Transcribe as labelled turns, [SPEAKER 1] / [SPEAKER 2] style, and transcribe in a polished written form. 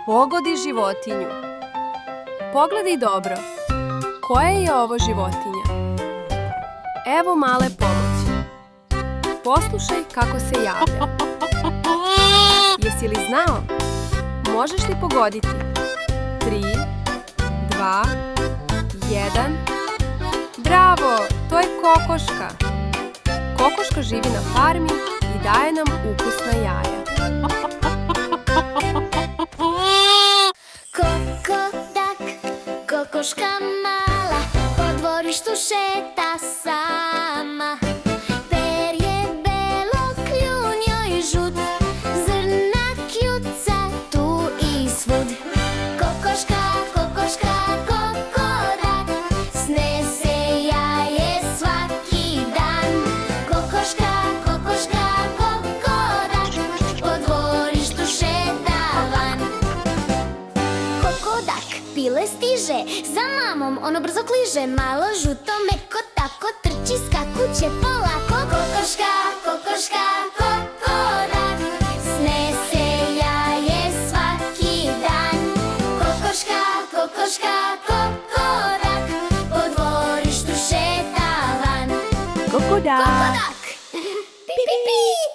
[SPEAKER 1] Pogodi životinju. Pogledaj dobro. Koja je ovo životinja? Evo male pomoći. Poslušaj kako se javlja. Jesi li znao? Možeš li pogoditi? 3, 2, 1. Bravo! To je kokoška. Kokoška živi na farmi i daje nam ukusna jaja.
[SPEAKER 2] Kokodak, kokoška mala, po dvorištu šeta sama. Perje belo, kljun joj žut, zrna kljuca tu i svud. Kokoška, kokoška, kokodak, snese jaje svaki dan. Kokoška, kokoška, kokodak, po dvorištu šeta van. Kokodak pile stiže, za mamom ono brzo kliže. Malo žuto, meko, tako trči, skakuće polako. Kokoška, kokoška, kokodak, snese jaje svaki dan. Kokoška, kokoška, kokodak, po dvorištu šeta van.
[SPEAKER 3] Kokodak.
[SPEAKER 2] Kokodak! Pi, pi, pi!